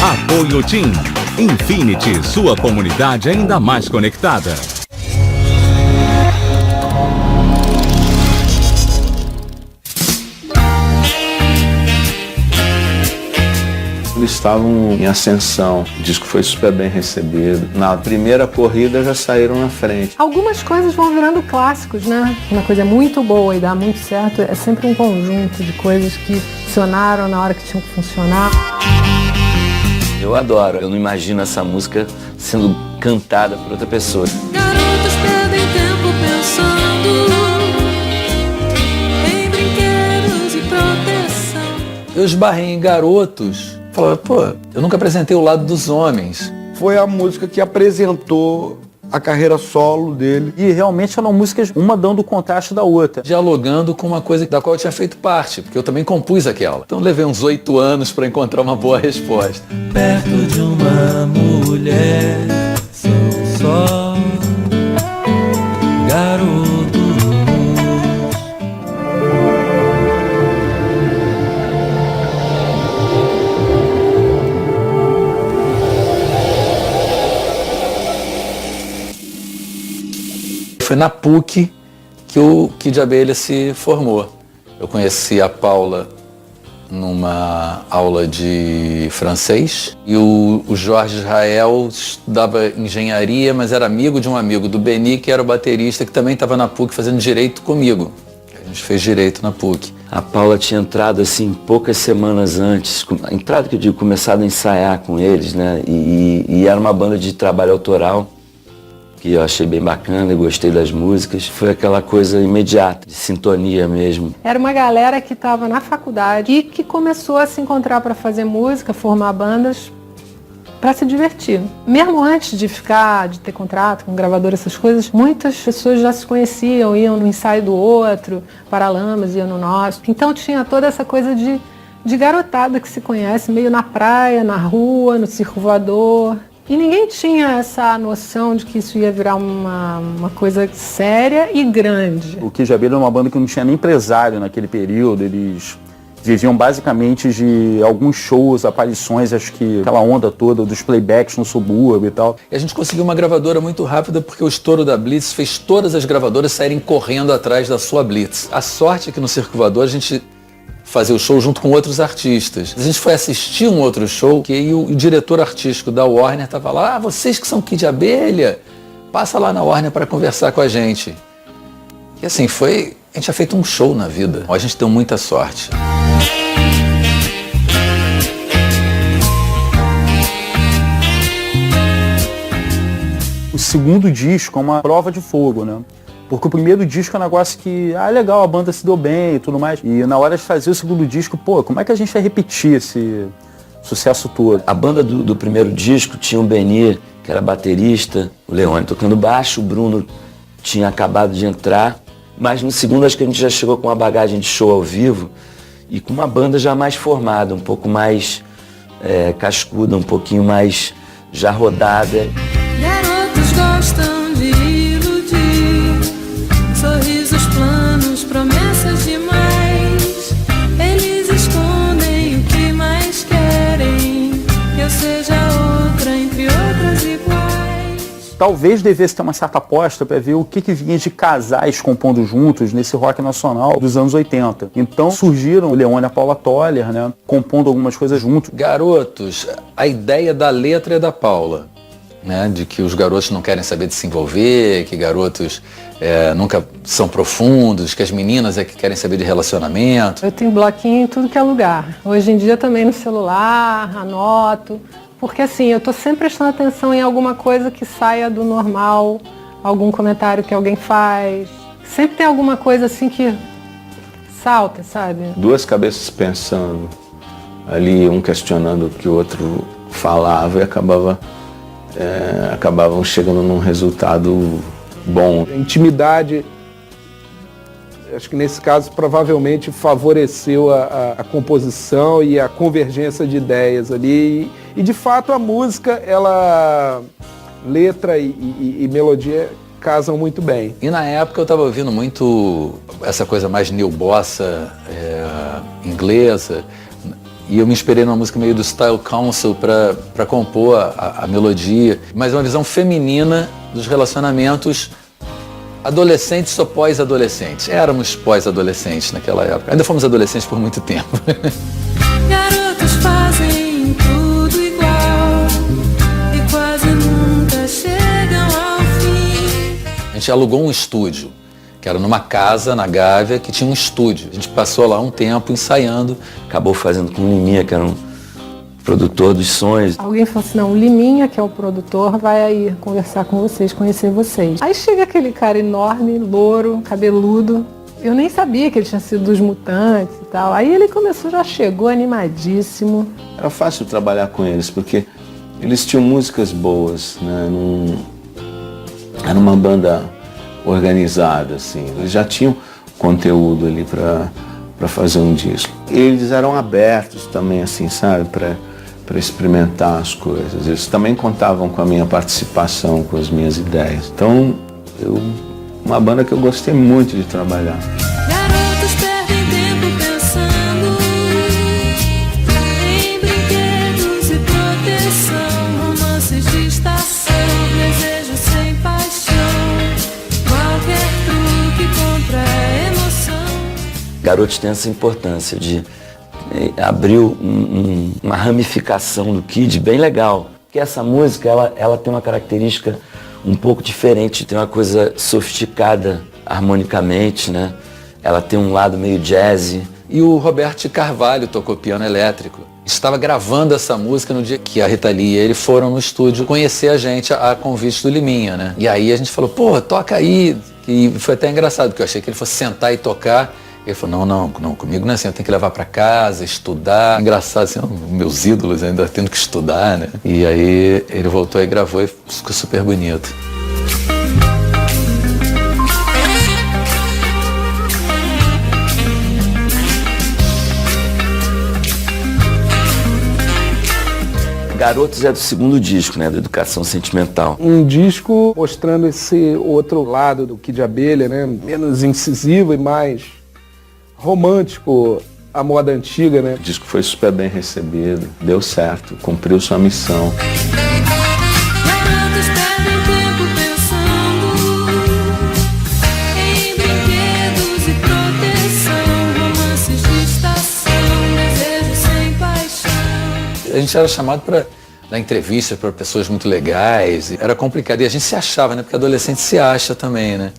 Apoio TIM. Infinity, sua comunidade ainda mais conectada. Eles estavam em ascensão, o disco foi super bem recebido. Na primeira corrida já saíram na frente. Algumas coisas vão virando clássicos, né? Uma coisa muito boa e dá muito certo é sempre um conjunto de coisas que funcionaram na hora que tinham que funcionar. Eu adoro, eu não imagino essa música sendo cantada por outra pessoa. Garotos perdem tempo pensando em brinquedos e proteção. Eu esbarrei em Garotos. Falava, pô, eu nunca apresentei o lado dos homens. Foi a música que apresentou a carreira solo dele. E realmente eram músicas, uma dando o contraste da outra. Dialogando com uma coisa da qual eu tinha feito parte, porque eu também compus aquela. Então levei uns 8 anos para encontrar uma boa resposta. Perto de uma mulher, são só garotos. Foi na PUC que o Kid de Abelha se formou. Eu conheci a Paula numa aula de francês e o Jorge Israel estudava engenharia, mas era amigo de um amigo do Beni, que era o baterista, que também estava na PUC fazendo direito comigo. A gente fez direito na PUC. A Paula tinha entrado assim poucas semanas antes, entrado que eu digo, começado a ensaiar com eles, né? E era uma banda de trabalho autoral, que eu achei bem bacana, gostei das músicas. Foi aquela coisa imediata, de sintonia mesmo. Era uma galera que estava na faculdade e que começou a se encontrar para fazer música, formar bandas, para se divertir. Mesmo antes de ter contrato com gravador, essas coisas, muitas pessoas já se conheciam, iam no ensaio do outro, Paralamas ia no nosso. Então tinha toda essa coisa de garotada que se conhece, meio na praia, na rua, no circo voador. E ninguém tinha essa noção de que isso ia virar uma coisa séria e grande. O Kid de Abelha era uma banda que não tinha nem empresário naquele período, eles viviam basicamente de alguns shows, aparições, acho que aquela onda toda dos playbacks no subúrbio e tal. E a gente conseguiu uma gravadora muito rápida porque o estouro da Blitz fez todas as gravadoras saírem correndo atrás da sua Blitz. A sorte é que no Circo Voador a gente fazer o show junto com outros artistas. A gente foi assistir um outro show que o diretor artístico da Warner estava lá, vocês que são Kid de Abelha, passa lá na Warner para conversar com a gente. E assim, a gente já feito um show na vida. A gente deu muita sorte. O segundo disco é uma prova de fogo, né? Porque o primeiro disco é um negócio que, legal, a banda se deu bem e tudo mais. E na hora de fazer o segundo disco, como é que a gente vai repetir esse sucesso todo? A banda do primeiro disco tinha o Beni, que era baterista, o Leone tocando baixo, o Bruno tinha acabado de entrar. Mas no segundo acho que a gente já chegou com uma bagagem de show ao vivo e com uma banda já mais formada, um pouco mais cascuda, um pouquinho mais já rodada. Garotos gostam de iludir, sorrisos planos, promessas demais. Eles escondem o que mais querem, que eu seja outra entre outras iguais. Talvez devesse ter uma certa aposta para ver o que vinha de casais compondo juntos nesse rock nacional dos anos 80. Então surgiram o Leone e a Paula Toller, né, compondo algumas coisas juntos. Garotos, a ideia da letra é da Paula, né, de que os garotos não querem saber de se envolver, que garotos nunca são profundos, que as meninas é que querem saber de relacionamento. Eu tenho bloquinho em tudo que é lugar. Hoje em dia também no celular, anoto. Porque assim, eu tô sempre prestando atenção em alguma coisa que saia do normal, algum comentário que alguém faz. Sempre tem alguma coisa assim que salta, sabe? Duas cabeças pensando, ali um questionando o que o outro falava e acabavam chegando num resultado bom. A intimidade, acho que nesse caso provavelmente favoreceu a composição e a convergência de ideias ali. E de fato a música, letra e melodia casam muito bem. E na época eu estava ouvindo muito essa coisa mais new bossa inglesa. E eu me inspirei numa música meio do Style Council para compor a melodia, mas uma visão feminina dos relacionamentos adolescentes ou pós-adolescentes. Éramos pós-adolescentes naquela época. Ainda fomos adolescentes por muito tempo. Garotos fazem tudo igual e quase nunca chegam ao fim. A gente alugou um estúdio, que era numa casa na Gávea, que tinha um estúdio. A gente passou lá um tempo ensaiando. Acabou fazendo com o Liminha, que era um produtor dos sons. Alguém falou assim, não, o Liminha, que é o produtor, vai aí conversar com vocês, conhecer vocês. Aí chega aquele cara enorme, louro, cabeludo. Eu nem sabia que ele tinha sido dos Mutantes e tal. Aí ele começou, já chegou animadíssimo. Era fácil trabalhar com eles, porque eles tinham músicas boas, né? Era uma banda organizada, assim. Eles já tinham conteúdo ali para fazer um disco. Eles eram abertos também, assim, sabe, para experimentar as coisas. Eles também contavam com a minha participação, com as minhas ideias. Então, uma banda que eu gostei muito de trabalhar. Garotos perdem tempo pensando em brinquedos e proteção, romances de estação, desejo sem paixão, qualquer truque contra a emoção. Garotos tem essa importância de abrir uma ramificação do Kid bem legal. Porque essa música, ela tem uma característica um pouco diferente, tem uma coisa sofisticada harmonicamente, né? Ela tem um lado meio jazzy. E o Roberto Carvalho tocou piano elétrico. Estava gravando essa música no dia que a Rita Lee e ele foram no estúdio conhecer a gente a convite do Liminha, né? E aí a gente falou, pô, toca aí. E foi até engraçado, porque eu achei que ele fosse sentar e tocar. Ele falou, não, comigo não é assim, eu tenho que levar para casa, estudar. Engraçado, assim, meus ídolos ainda tendo que estudar, né? E aí ele voltou e gravou e ficou super bonito. Garotos é do segundo disco, né, da Educação Sentimental. Um disco mostrando esse outro lado do Kid Abelha, né? Menos incisivo e mais romântico, a moda antiga, né? O disco foi super bem recebido, deu certo, cumpriu sua missão. Garotos perdem tempo pensando em brinquedos e proteção, romances de estação, desejo sem paixão. A gente era chamado para dar entrevistas para pessoas muito legais. Era complicado. E a gente se achava, né? Porque adolescente se acha também, né?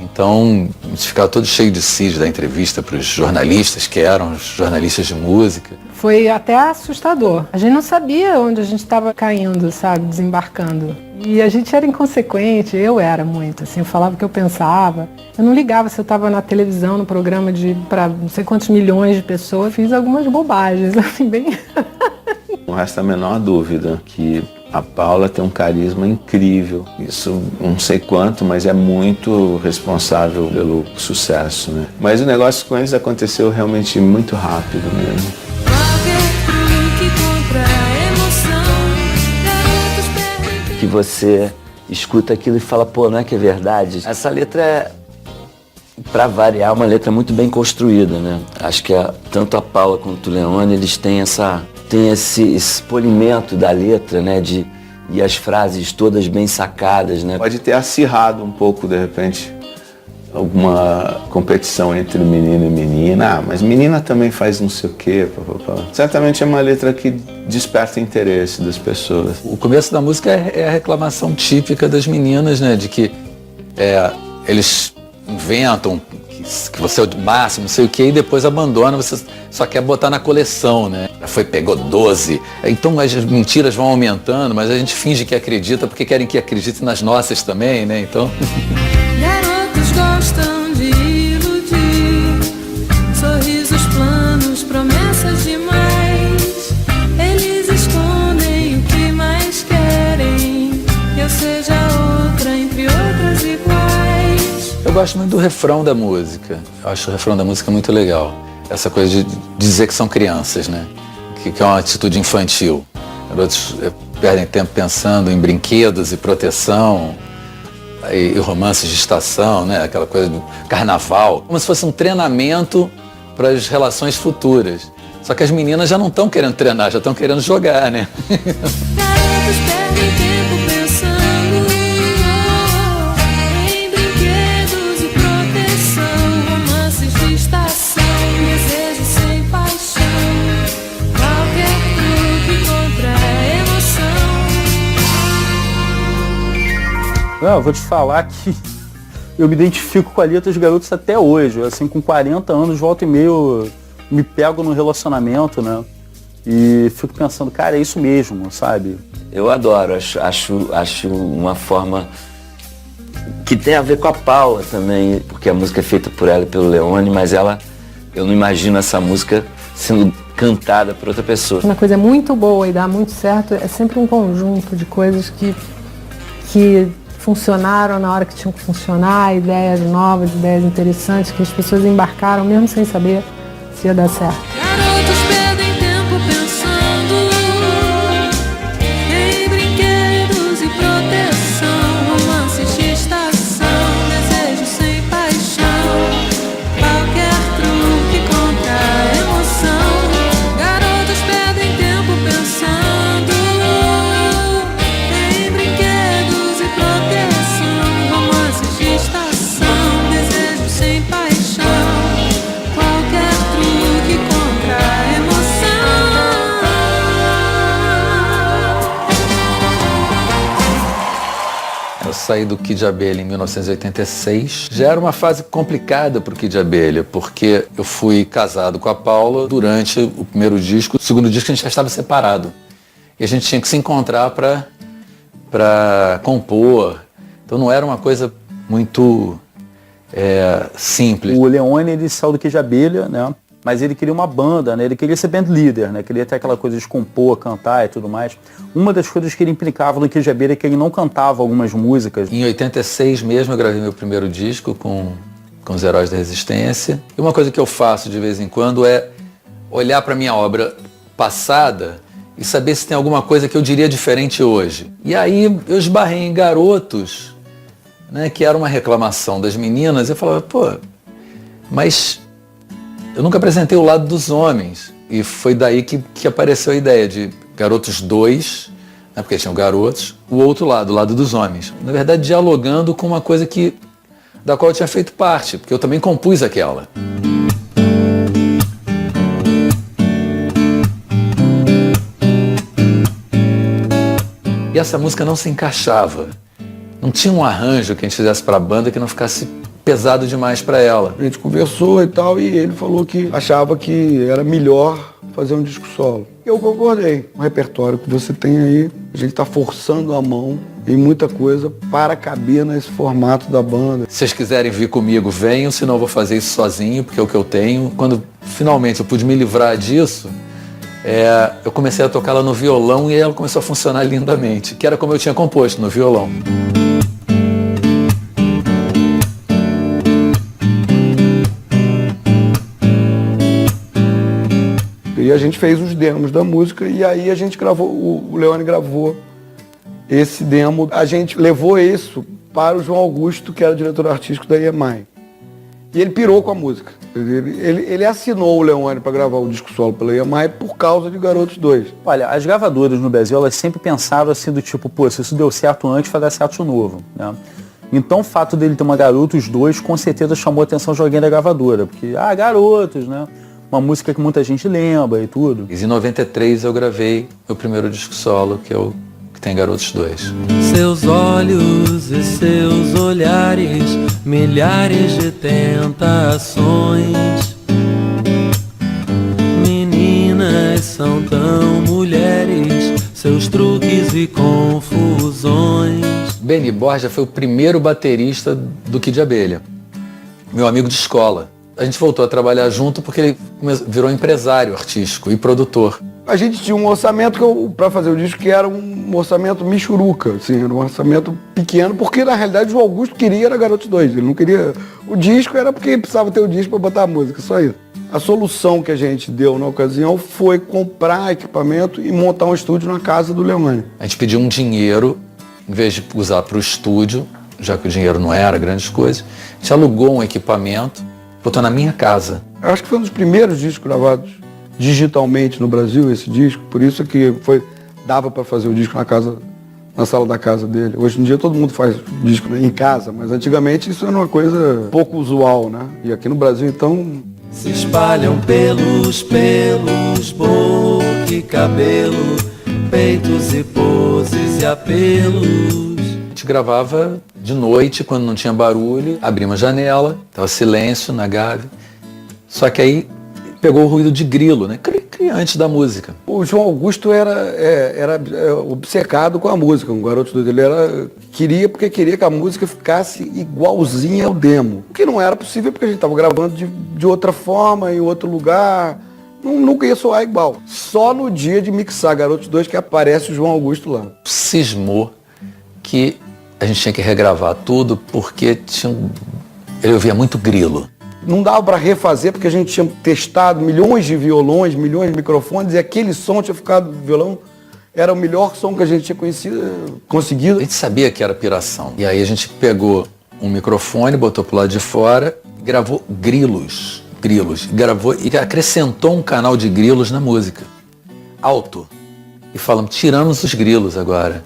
Então, a gente ficava todo cheio de si da entrevista para os jornalistas, que eram os jornalistas de música. Foi até assustador. A gente não sabia onde a gente estava caindo, sabe? Desembarcando. E a gente era inconsequente, eu era muito, assim, eu falava o que eu pensava. Eu não ligava se eu estava na televisão, no programa para não sei quantos milhões de pessoas. Eu fiz algumas bobagens, assim, bem... Não resta a menor dúvida que a Paula tem um carisma incrível. Isso não sei quanto, mas é muito responsável pelo sucesso, né? Mas o negócio com eles aconteceu realmente muito rápido mesmo. Que você escuta aquilo e fala, pô, não é que é verdade? Essa letra é, pra variar, uma letra muito bem construída, né? Acho que tanto a Paula quanto o Leone, eles têm esse polimento da letra, né? E as frases todas bem sacadas, né? Pode ter acirrado um pouco, de repente, alguma competição entre menino e menina. Ah, mas menina também faz não sei o quê. Certamente é uma letra que desperta interesse das pessoas. O começo da música é a reclamação típica das meninas, né? De que eles inventam que você é o máximo, não sei o que, e depois abandona, você só quer botar na coleção, né? Pegou 12. Então as mentiras vão aumentando, mas a gente finge que acredita porque querem que acredite nas nossas também, né? Então... Garotos gostam de iludir, sorrisos planos, promessas demais. Eles escondem o que mais querem, que eu seja outra entre outras iguais. Eu gosto muito do refrão da música. Eu acho o refrão da música muito legal. Essa coisa de dizer que são crianças, né? Que é uma atitude infantil. Garotos perdem tempo pensando em brinquedos e proteção, e romances de estação, né? Aquela coisa do carnaval. Como se fosse um treinamento para as relações futuras. Só que as meninas já não estão querendo treinar, já estão querendo jogar, né? Garotos perdem tempo pensando em brinquedos e proteção, romances de estação, desejo sem paixão, qualquer truque contra a emoção. Não, eu vou te falar que eu me identifico com a letra dos garotos até hoje. Assim, com 40 anos, volta e meio, me pego no relacionamento, né? E fico pensando, cara, é isso mesmo, sabe? Eu adoro, acho uma forma que tem a ver com a Paula também, porque a música é feita por ela e pelo Leone, mas eu não imagino essa música sendo cantada por outra pessoa. Uma coisa muito boa e dá muito certo é sempre um conjunto de coisas que funcionaram na hora que tinham que funcionar, ideias novas, ideias interessantes, que as pessoas embarcaram mesmo sem saber se ia dar certo. Garotos perdem tempo pensando em brinquedos e proteção, romances de estação, desejo sem paixão, qualquer truque contra a emoção. Garotos perdem tempo pensando em brinquedos e proteção, romances de estação, desejo sem paixão, qualquer truque contra a emoção. Eu saí do Kid Abelha em 1986. Já era uma fase complicada pro Kid Abelha, porque eu fui casado com a Paula durante o primeiro disco. O segundo disco a gente já estava separado. E a gente tinha que se encontrar para compor. Então não era uma coisa muito simples. O Leone, ele saiu do Kid Abelha, né? Mas ele queria uma banda, né? Ele queria ser band leader, né? Queria ter aquela coisa de compor, cantar e tudo mais. Uma das coisas que ele implicava no Kid Abelha é que ele não cantava algumas músicas. Em 86 mesmo eu gravei meu primeiro disco com os Heróis da Resistência. E uma coisa que eu faço de vez em quando é olhar para minha obra passada e saber se tem alguma coisa que eu diria diferente hoje. E aí eu esbarrei em Garotos, né, que era uma reclamação das meninas. Eu falava, pô, mas eu nunca apresentei o lado dos homens. E foi daí que apareceu a ideia de Garotos 2, né, porque tinham garotos, o outro lado, o lado dos homens. Na verdade, dialogando com uma coisa da qual eu tinha feito parte, porque eu também compus aquela. E essa música não se encaixava. Não tinha um arranjo que a gente fizesse para a banda que não ficasse pesado demais para ela. A gente conversou e tal, e ele falou que achava que era melhor fazer um disco solo. Eu concordei. O repertório que você tem aí, a gente está forçando a mão em muita coisa para caber nesse formato da banda. Se vocês quiserem vir comigo, venham, senão eu vou fazer isso sozinho, porque é o que eu tenho. Quando finalmente eu pude me livrar disso, eu comecei a tocar ela no violão e ela começou a funcionar lindamente, que era como eu tinha composto, no violão. E a gente fez os demos da música e aí a gente gravou, o Leone gravou esse demo. A gente levou isso para o João Augusto, que era o diretor artístico da EMI. E ele pirou com a música. Ele assinou o Leone para gravar o disco solo pela EMI por causa de Garotos 2. Olha, as gravadoras no Brasil, elas sempre pensavam assim do tipo, pô, se isso deu certo antes, vai dar certo de novo, né? Então o fato dele ter uma Garotos 2 com certeza chamou a atenção de alguém da gravadora, porque, Garotos, né? Uma música que muita gente lembra e tudo. E em 93 eu gravei meu primeiro disco solo, que tem Garotos 2. Seus olhos e seus olhares, milhares de tentações. Meninas são tão mulheres, seus truques e confusões. Benny Borja foi o primeiro baterista do Kid Abelha, meu amigo de escola. A gente voltou a trabalhar junto porque ele virou empresário artístico e produtor. A gente tinha um orçamento para fazer o disco que era um orçamento michuruca, assim, era um orçamento pequeno, porque na realidade o João Augusto queria era Garotos 2, ele não queria o disco, era porque ele precisava ter o disco para botar a música, só isso. A solução que a gente deu na ocasião foi comprar equipamento e montar um estúdio na casa do Leone. A gente pediu um dinheiro, em vez de usar para o estúdio, já que o dinheiro não era grandes coisas, a gente alugou um equipamento, botou na minha casa. Eu acho que foi um dos primeiros discos gravados digitalmente no Brasil esse disco, por isso que dava para fazer o disco na sala da casa dele. Hoje em dia todo mundo faz disco, né, em casa, mas antigamente isso era uma coisa pouco usual, né? E aqui no Brasil então se espalham pelos boca e cabelo, peitos e poses e apelos. A gente gravava de noite, quando não tinha barulho, abria uma janela, tava silêncio na Gávea. Só que aí pegou o ruído de grilo, né? Antes da música. O João Augusto era obcecado com a música, um garoto doido. Ele queria que a música ficasse igualzinha ao demo. O que não era possível porque a gente estava gravando de outra forma, em outro lugar. Nunca ia soar igual. Só no dia de mixar Garotos 2 que aparece o João Augusto lá. Cismou que a gente tinha que regravar tudo porque ele ouvia muito grilo. Não dava para refazer porque a gente tinha testado milhões de violões, milhões de microfones e aquele som tinha ficado do violão. Era o melhor som que a gente tinha conseguido. A gente sabia que era piração. E aí a gente pegou um microfone, botou pro lado de fora, gravou grilos. Gravou e acrescentou um canal de grilos na música. Alto. E falamos, tiramos os grilos agora.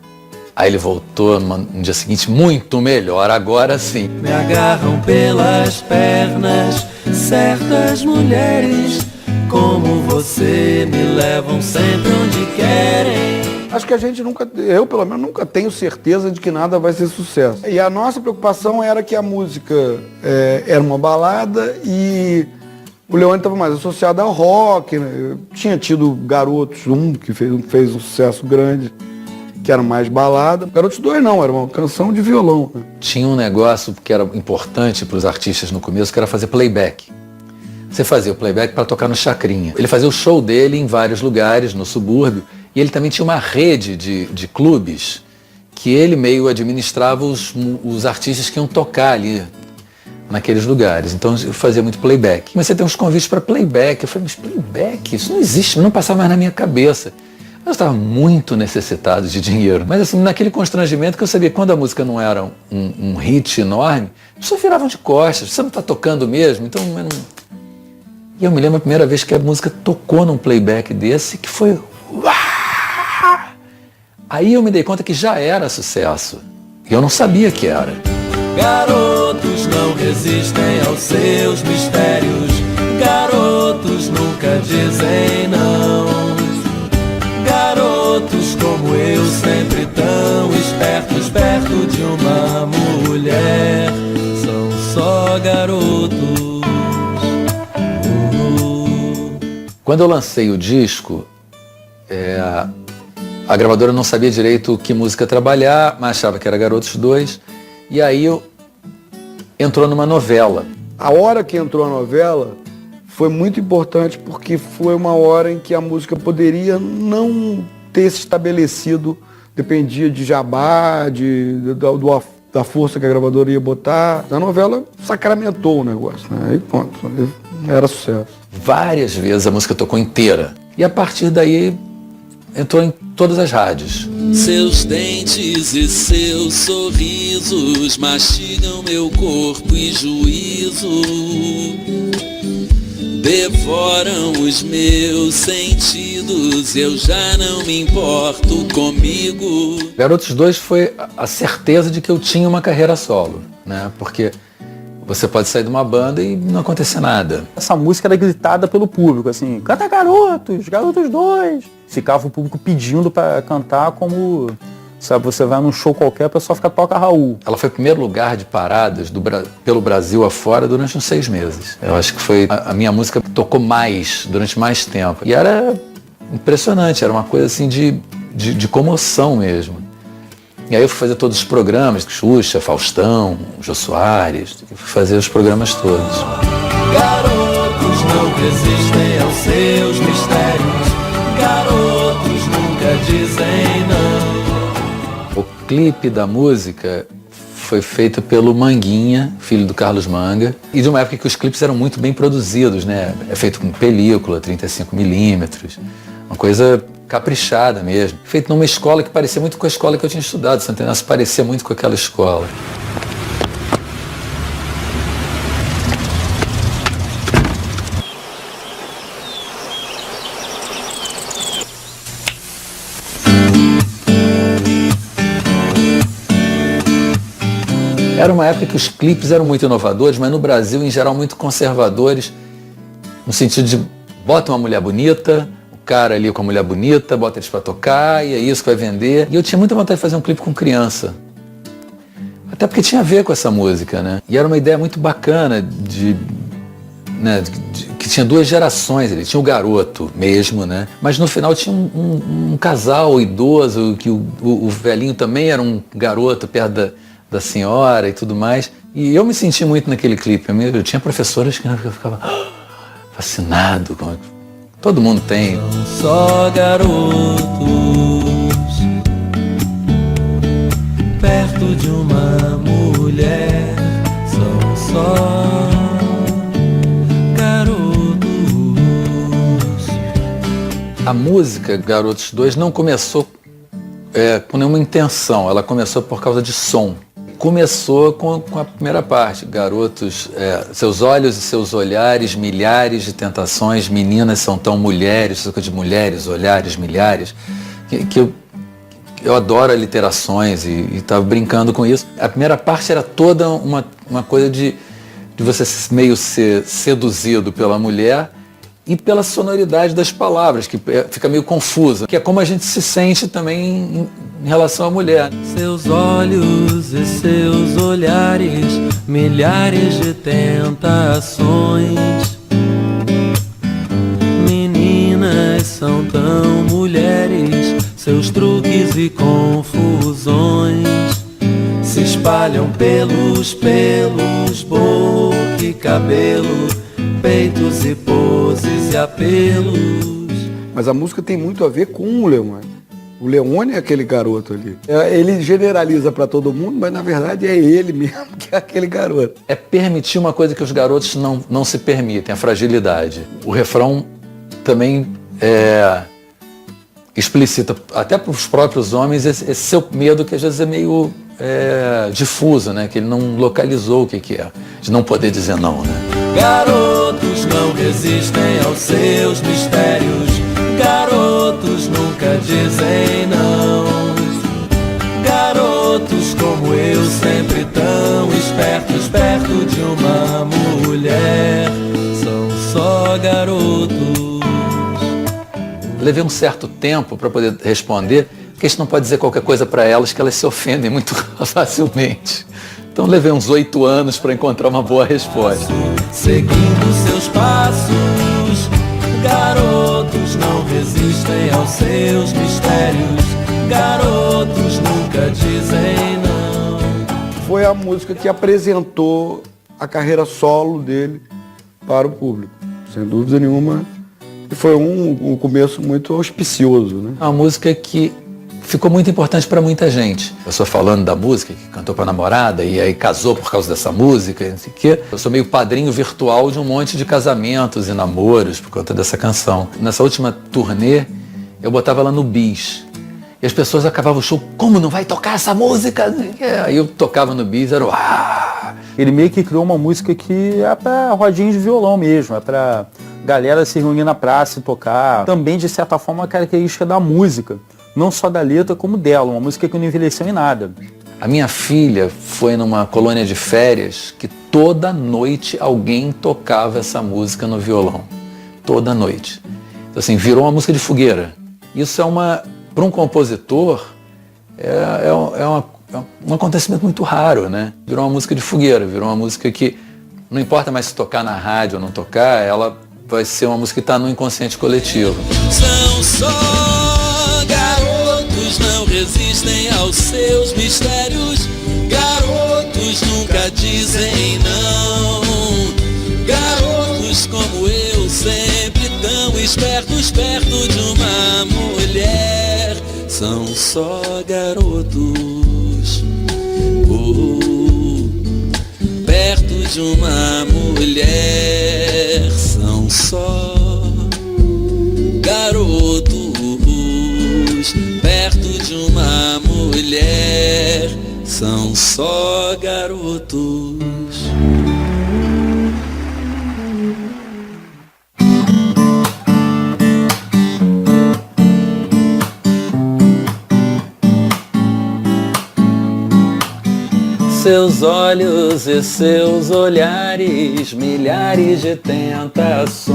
Aí ele voltou no dia seguinte, muito melhor, agora sim. Me agarram pelas pernas certas mulheres, como você, me levam sempre onde querem. Acho que eu pelo menos nunca tenho certeza de que nada vai ser sucesso. E a nossa preocupação era que a música era uma balada e o Leone estava mais associado ao rock, né? Tinha tido Garotos 1, que fez um sucesso grande, que era mais balada. Garotos 2 não, era uma canção de violão. Tinha um negócio que era importante para os artistas no começo, que era fazer playback. Você fazia o playback para tocar no Chacrinha. Ele fazia o show dele em vários lugares, no subúrbio, e ele também tinha uma rede de clubes que ele meio administrava os artistas que iam tocar ali naqueles lugares. Então eu fazia muito playback. Comecei a ter uns convites para playback. Eu falei, mas playback? Isso não existe, não passava mais na minha cabeça. Eu estava muito necessitado de dinheiro. Mas assim, naquele constrangimento que eu sabia que quando a música não era um hit enorme, as pessoas viravam de costas. Você não está tocando mesmo? Então, E eu me lembro a primeira vez que a música tocou num playback desse, que foi... Aí eu me dei conta que já era sucesso. E eu não sabia que era. Garotos não resistem aos seus mistérios. Garotos nunca dizem não. Garotos como eu, sempre tão espertos, perto de uma mulher, são só garotos. Quando eu lancei o disco, a gravadora não sabia direito que música trabalhar, mas achava que era Garotos 2, e aí entrou numa novela. A hora que entrou a novela foi muito importante porque foi uma hora em que a música poderia não ter se estabelecido, dependia de jabá, da força que a gravadora ia botar. A novela sacramentou o negócio, né? Aí pronto, era sucesso. Várias vezes a música tocou inteira. E a partir daí entrou em todas as rádios. Seus dentes e seus sorrisos mastigam meu corpo e juízo. Devoram os meus sentidos, eu já não me importo comigo. Garotos 2 foi a certeza de que eu tinha uma carreira solo, né? Porque você pode sair de uma banda e não acontecer nada. Essa música era gritada pelo público, assim, canta Garotos, Garotos 2. Ficava o público pedindo pra cantar como... Sabe, você vai num show qualquer, a pessoa toca Raul. Ela foi o primeiro lugar de paradas pelo Brasil afora durante uns 6 meses. Eu acho que foi a minha música que tocou mais, durante mais tempo. E era impressionante, era uma coisa assim de comoção mesmo. E aí eu fui fazer todos os programas, Xuxa, Faustão, Jô Soares, fui fazer os programas todos. Garotos não resistem aos seus mistérios, garotos nunca dizem não. O clipe da música foi feito pelo Manguinha, filho do Carlos Manga, e de uma época que os clipes eram muito bem produzidos, né? É feito com película, 35mm, uma coisa caprichada mesmo. Feito numa escola que parecia muito com a escola que eu tinha estudado, Santo Inácio parecia muito com aquela escola. Era uma época que os clipes eram muito inovadores, mas no Brasil, em geral, muito conservadores, no sentido de bota uma mulher bonita, o cara ali com a mulher bonita, bota eles pra tocar, e é isso que vai vender. E eu tinha muita vontade de fazer um clipe com criança. Até porque tinha a ver com essa música, né? E era uma ideia muito bacana que tinha duas gerações, ele tinha o garoto mesmo, né? Mas no final tinha um casal idoso, que o velhinho também era um garoto perto da senhora e tudo mais. E eu me senti muito naquele clipe. Eu tinha professoras que eu ficava fascinado. Todo mundo tem. Só garotos perto de uma mulher, são só garotos. A música Garotos 2 não começou com nenhuma intenção, ela começou por causa de som. Começou com a primeira parte, garotos, seus olhos e seus olhares, milhares de tentações, meninas são tão mulheres, essa coisa de mulheres, olhares, milhares, que eu adoro aliterações e estava brincando com isso. A primeira parte era toda uma coisa de você meio ser seduzido pela mulher e pela sonoridade das palavras, que fica meio confusa, que é como a gente se sente também em relação à mulher. Seus olhos e seus olhares, milhares de tentações. Meninas são tão mulheres, seus truques e confusões se espalham pelos pelos, boca e cabelo, peitos e poses e apelos. Mas a música tem muito a ver com o Leone. O Leone é aquele garoto ali. Ele generaliza pra todo mundo, mas na verdade é ele mesmo que é aquele garoto. É permitir uma coisa que os garotos não se permitem, a fragilidade. O refrão também explicita, até para os próprios homens, esse seu medo que às vezes é meio difuso, né? Que ele não localizou o que é, de não poder dizer não, né? Garotos não resistem aos seus mistérios, garotos nunca dizem não. Garotos como eu, sempre tão espertos, perto de uma mulher, são só garotos. Levei um certo tempo para poder responder, porque a gente não pode dizer qualquer coisa para elas, que elas se ofendem muito facilmente. Então levei uns 8 anos para encontrar uma boa resposta. Seguindo seus passos, garotos não resistem aos seus mistérios, garotos nunca dizem não. Foi a música que apresentou a carreira solo dele para o público, sem dúvida nenhuma. E foi um começo muito auspicioso, né? Uma música que ficou muito importante para muita gente. Eu sou falando da música, que cantou para a namorada e aí casou por causa dessa música, e não sei o quê. Eu sou meio padrinho virtual de um monte de casamentos e namoros por conta dessa canção. Nessa última turnê, eu botava ela no bis. E as pessoas acabavam o show, como não vai tocar essa música? Aí eu tocava no bis, era o Ele meio que criou uma música que é pra rodinha de violão mesmo, é pra galera se reunir na praça e tocar. Também, de certa forma, uma característica da música. Não só da letra, como dela. Uma música que não envelheceu em nada. A minha filha foi numa colônia de férias que toda noite alguém tocava essa música no violão. Toda noite. Então, assim, virou uma música de fogueira. Isso para um compositor, um acontecimento muito raro, né? Virou uma música de fogueira, virou uma música que não importa mais se tocar na rádio ou não tocar, ela vai ser uma música que está no inconsciente coletivo. São só garotos, não resistem aos seus mistérios, garotos nunca dizem não. Garotos como eu, sempre tão espertos, perto de uma mulher, são só garotos. Perto de uma mulher, são só garotos. Perto de uma mulher, são só garotos. seus olhos e seus olhares, milhares de tentações.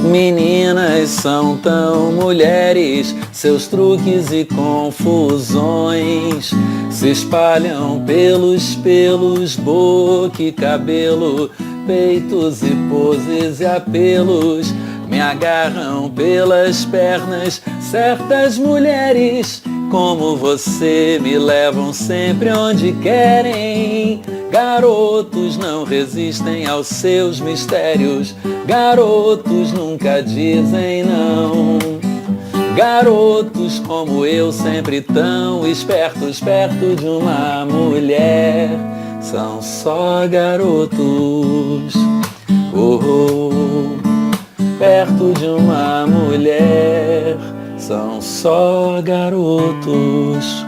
Meninas são tão mulheres, seus truques e confusões se espalham pelos pelos, boca e cabelo, peitos e poses e apelos. Me agarram pelas pernas, certas mulheres como você me levam sempre onde querem. Garotos não resistem aos seus mistérios, garotos nunca dizem não. Garotos como eu, sempre tão espertos, perto de uma mulher, são só garotos. Oh, oh, perto de uma mulher, são só garotos.